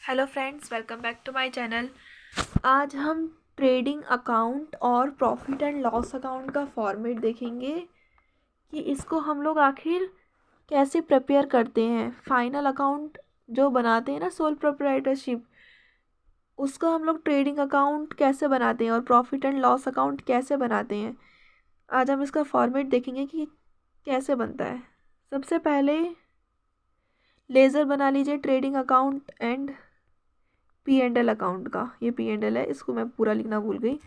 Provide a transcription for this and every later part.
Hello friends, welcome back to my channel. आज हम trading account और प्रॉफिट एंड लॉस अकाउंट का format देखेंगे कि इसको हम लोग आखिर कैसे प्रिपेयर करते हैं। फाइनल अकाउंट जो बनाते हैं ना, सोल प्रोप्राइटरशिप, उसको हम लोग ट्रेडिंग अकाउंट कैसे बनाते हैं और प्रॉफिट एंड लॉस अकाउंट कैसे बनाते हैं। आज हम इसका फॉर्मेट देखेंगे कि कैसे बनता है। सबसे पहले लेज़र बना लीजिए trading account and P&L account का। ये P&L है, इसको मैं पूरा लिखना भूल गई,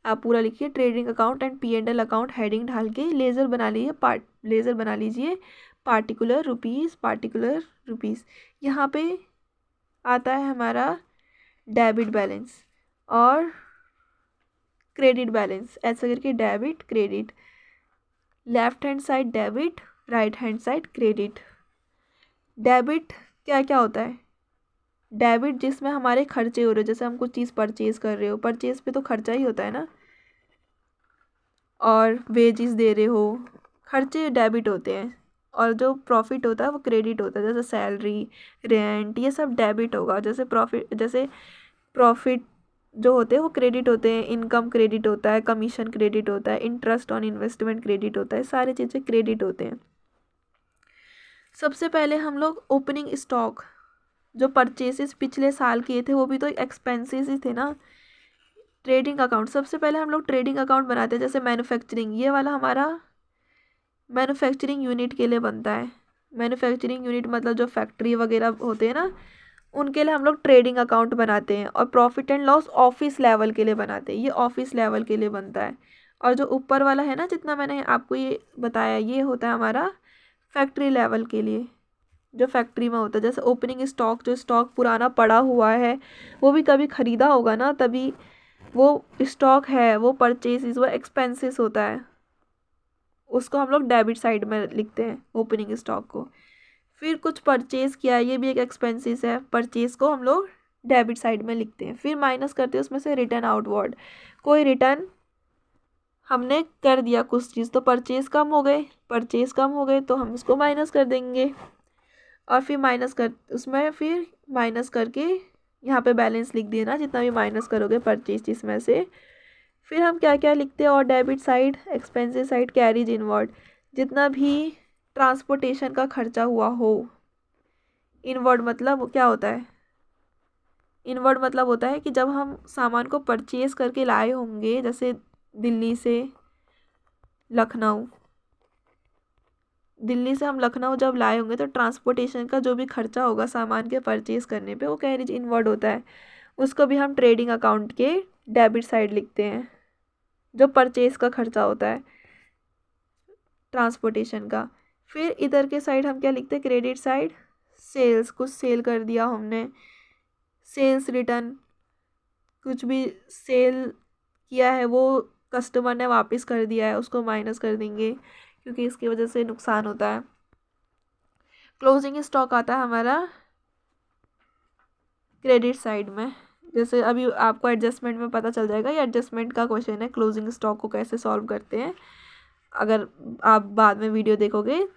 आप पूरा लिखिए। Trading account and P&L account heading डाल के लेज़र बना लीजिए। लेज़र बना लीजिए पार्टिकुलर रुपीज़। यहाँ पे आता है हमारा डेबिट बैलेंस और क्रेडिट बैलेंस, ऐसा करके debit credit, left hand side debit, right hand side credit. Debit क्या क्या होता है? डेबिट जिसमें हमारे खर्चे हो रहे हो, जैसे हम कुछ चीज़ परचेज कर रहे हो, परचेज पे तो खर्चा ही होता है ना, और वेजेस दे रहे हो, खर्चे डेबिट होते हैं। और जो प्रॉफिट होता है वो क्रेडिट होता है, जैसे सैलरी, रेंट, ये सब डेबिट होगा। जैसे प्रॉफिट जो होते हैं वो क्रेडिट होते हैं, इनकम क्रेडिट होता है, कमीशन क्रेडिट होता है, इंटरेस्ट ऑन इन्वेस्टमेंट क्रेडिट होता है, सारी चीज़ें क्रेडिट होते हैं। सबसे पहले हम लोग ओपनिंग स्टॉक, जो परचेसेस पिछले साल किए थे वो भी तो एक्सपेंसेस ही थे ना। ट्रेडिंग अकाउंट, सबसे पहले हम लोग ट्रेडिंग अकाउंट बनाते हैं। जैसे मैन्युफैक्चरिंग, ये वाला हमारा मैन्युफैक्चरिंग यूनिट के लिए बनता है। मैन्युफैक्चरिंग यूनिट मतलब जो फैक्ट्री वगैरह होते हैं ना, उनके लिए हम लोग ट्रेडिंग अकाउंट बनाते हैं। और profit and loss office level के लिए बनाते हैं, ये ऑफिस लेवल के लिए बनता है। और जो ऊपर वाला है ना, जितना मैंने आपको ये बताया, ये होता है हमारा फैक्ट्री लेवल के लिए, जो फैक्ट्री में होता है। जैसे ओपनिंग स्टॉक, जो स्टॉक पुराना पड़ा हुआ है, वो भी कभी ख़रीदा होगा ना, तभी वो स्टॉक है, वो परचेज, वो एक्सपेंसेस होता है, उसको हम लोग डेबिट साइड में लिखते हैं, ओपनिंग स्टॉक को। फिर कुछ परचेज किया, ये भी एक एक्सपेंसेस है, परचेज को हम लोग डेबिट साइड में लिखते हैं। फिर माइनस करते हैं उसमें से रिटर्न आउटवर्ड, कोई रिटर्न हमने कर दिया कुछ चीज़, तो परचेज कम हो गए तो हम उसको माइनस कर देंगे। और फिर माइनस करके यहाँ पे बैलेंस लिख दिए ना, जितना भी माइनस करोगे परचेज इसमें से। फिर हम क्या क्या लिखते हैं, और debit side expenses side carries inward, जितना भी ट्रांसपोर्टेशन का खर्चा हुआ हो। इनवर्ड मतलब क्या होता है? इनवर्ड मतलब होता है कि जब हम सामान को परचेज करके लाए होंगे, जैसे दिल्ली से लखनऊ, हम लखनऊ जब लाए होंगे, तो ट्रांसपोर्टेशन का जो भी खर्चा होगा सामान के परचेज करने पे, वो कैरेज इनवर्ड होता है। उसको भी हम ट्रेडिंग अकाउंट के डेबिट साइड लिखते हैं, जो परचेज का खर्चा होता है ट्रांसपोर्टेशन का। फिर इधर के साइड हम क्या लिखते हैं, क्रेडिट साइड, सेल्स, कुछ सेल कर दिया हमने, सेल्स रिटर्न, कुछ भी सेल किया है वो कस्टमर ने वापस कर दिया है, उसको माइनस कर देंगे, क्योंकि इसकी वजह से नुकसान होता है। क्लोजिंग स्टॉक आता है हमारा क्रेडिट साइड में। जैसे अभी आपको एडजस्टमेंट में पता चल जाएगा, ये एडजस्टमेंट का क्वेश्चन है, क्लोजिंग स्टॉक को कैसे सॉल्व करते हैं। अगर आप बाद में वीडियो देखोगे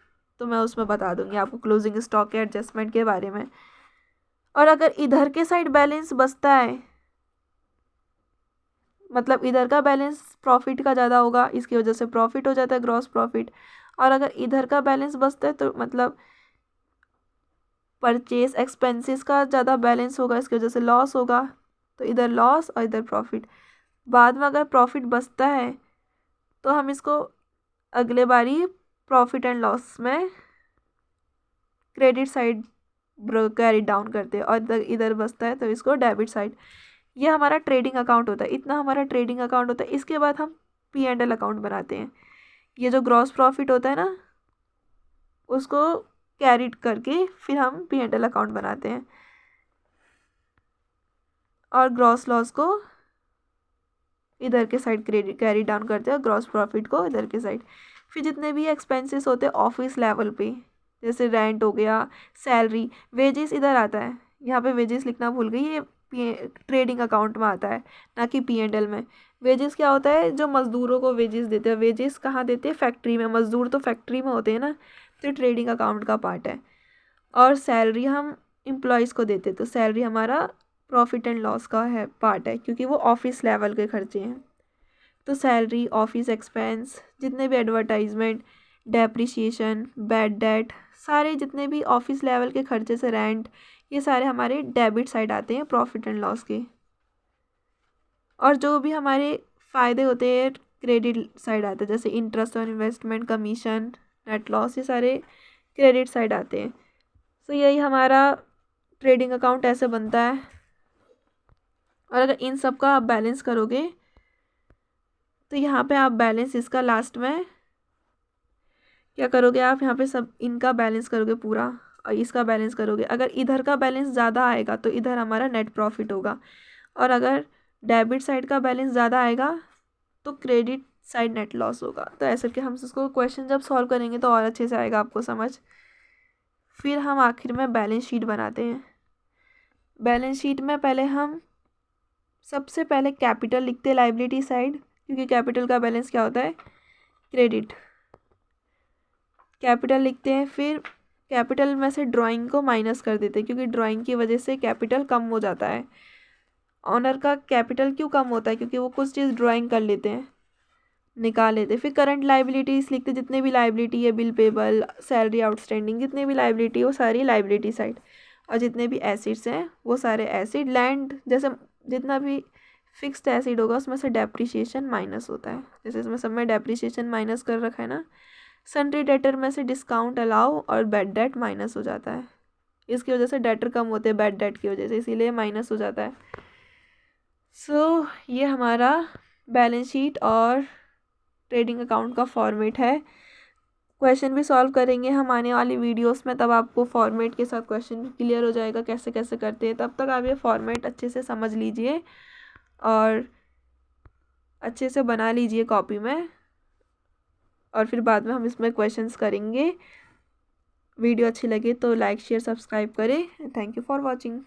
तो मैं उसमें बता दूंगी आपको क्लोजिंग स्टॉक के एडजस्टमेंट के बारे में। और अगर इधर के साइड बैलेंस बचता है, मतलब इधर का बैलेंस प्रॉफिट का ज़्यादा होगा, इसकी वजह से प्रॉफिट हो जाता है, ग्रॉस प्रॉफिट। और अगर इधर का बैलेंस बचता है, तो मतलब परचेज एक्सपेंसेस का ज़्यादा बैलेंस होगा, इसकी वजह से लॉस होगा। तो इधर लॉस और इधर प्रॉफिट। बाद में अगर प्रॉफिट बचता है तो हम इसको अगले बारी प्रॉफिट एंड लॉस में क्रेडिट साइड कैरी डाउन करते हैं, और इधर बचता है तो इसको डेबिट साइड। ये हमारा ट्रेडिंग अकाउंट होता है, इतना हमारा ट्रेडिंग अकाउंट होता है। इसके बाद हम P&L अकाउंट बनाते हैं। ये जो ग्रॉस प्रॉफिट होता है ना, उसको कैरी करके फिर हम P&L अकाउंट बनाते हैं, और ग्रॉस लॉस को इधर के साइड क्रेडिट कैरी डाउन करते हैं, और ग्रॉस प्रॉफिट को इधर के साइड। फिर जितने भी एक्सपेंसेस होते हैं ऑफिस लेवल पे, जैसे रेंट हो गया, सैलरी, वेजेस इधर आता है। यहाँ पे वेजेस लिखना भूल गई, ये ट्रेडिंग अकाउंट में आता है, ना कि P&L में। वेजेस क्या होता है? जो मज़दूरों को वेजेस देते हैं। वेजेस कहाँ देते हैं? फैक्ट्री में, मज़दूर तो फैक्ट्री में होते हैं ना, तो ट्रेडिंग अकाउंट का पार्ट है। और सैलरी हम एम्प्लॉयज़ को देते, तो सैलरी हमारा प्रॉफिट एंड लॉस का है पार्ट है, क्योंकि वो ऑफिस लेवल के खर्चे हैं। तो सैलरी, ऑफिस एक्सपेंस, जितने भी एडवर्टाइजमेंट, डेप्रिसिएशन, बैड डेट, सारे जितने भी ऑफिस लेवल के खर्चे से रेंट, ये सारे हमारे डेबिट साइड आते हैं प्रॉफिट एंड लॉस के। और जो भी हमारे फ़ायदे होते हैं क्रेडिट साइड आते हैं, जैसे interest on investment, commission, net loss, ये सारे क्रेडिट साइड आते हैं। तो यही हमारा ट्रेडिंग अकाउंट ऐसे बनता है। और अगर इन सब का आप बैलेंस करोगे तो यहाँ पे आप बैलेंस इसका लास्ट में क्या करोगे, आप यहाँ पे सब इनका बैलेंस करोगे पूरा और इसका बैलेंस करोगे। अगर इधर का बैलेंस ज़्यादा आएगा तो इधर हमारा नेट प्रॉफिट होगा, और अगर डेबिट साइड का बैलेंस ज़्यादा आएगा तो क्रेडिट साइड नेट लॉस होगा। तो ऐसे करके हम इसको क्वेश्चन जब सॉल्व करेंगे तो और अच्छे से आएगा आपको समझ। फिर हम आखिर में बैलेंस शीट बनाते हैं। बैलेंस शीट में पहले हम सबसे पहले कैपिटल लिखते हैं लाइबिलिटी साइड, क्योंकि कैपिटल का बैलेंस क्या होता है, क्रेडिट। कैपिटल लिखते हैं, फिर कैपिटल में से ड्राइंग को माइनस कर देते हैं, क्योंकि ड्राइंग की वजह से कैपिटल कम हो जाता है। ऑनर का कैपिटल क्यों कम होता है, क्योंकि वो कुछ चीज़ ड्राइंग कर लेते हैं, निकाल लेते हैं। फिर करंट लाइबिलिटीज़ लिखते हैं, जितने भी लाइबिलिटी है, बिल पेबल, सैलरी आउटस्टैंडिंग, जितने भी लाइबिलिटी है वो सारी लाइबिलिटी साइड। और जितने भी एसिड्स हैं वो सारे एसिड, लैंड, जैसे जितना भी फिक्स्ड एसिड होगा उसमें से डेप्रिसिएशन माइनस होता है, जैसे इसमें सब में डेप्रिसिएशन माइनस कर रखा है ना। सन्ड्री डेटर में से डिस्काउंट अलाउ और बैड डेट माइनस हो जाता है, इसकी वजह से डेटर कम होते हैं बैड डेट की वजह से, इसीलिए माइनस हो जाता है। सो ये हमारा बैलेंस शीट और ट्रेडिंग अकाउंट का फॉर्मेट है। क्वेश्चन भी सॉल्व करेंगे हम आने वाली वीडियोस में, तब आपको फॉर्मेट के साथ क्वेश्चन क्लियर हो जाएगा कैसे कैसे करते हैं। तब तक आप ये फॉर्मेट अच्छे से समझ लीजिए और अच्छे से बना लीजिए कॉपी में, और फिर बाद में हम इसमें क्वेश्चंस करेंगे। वीडियो अच्छी लगे तो लाइक शेयर सब्सक्राइब करें। Thank you for watching.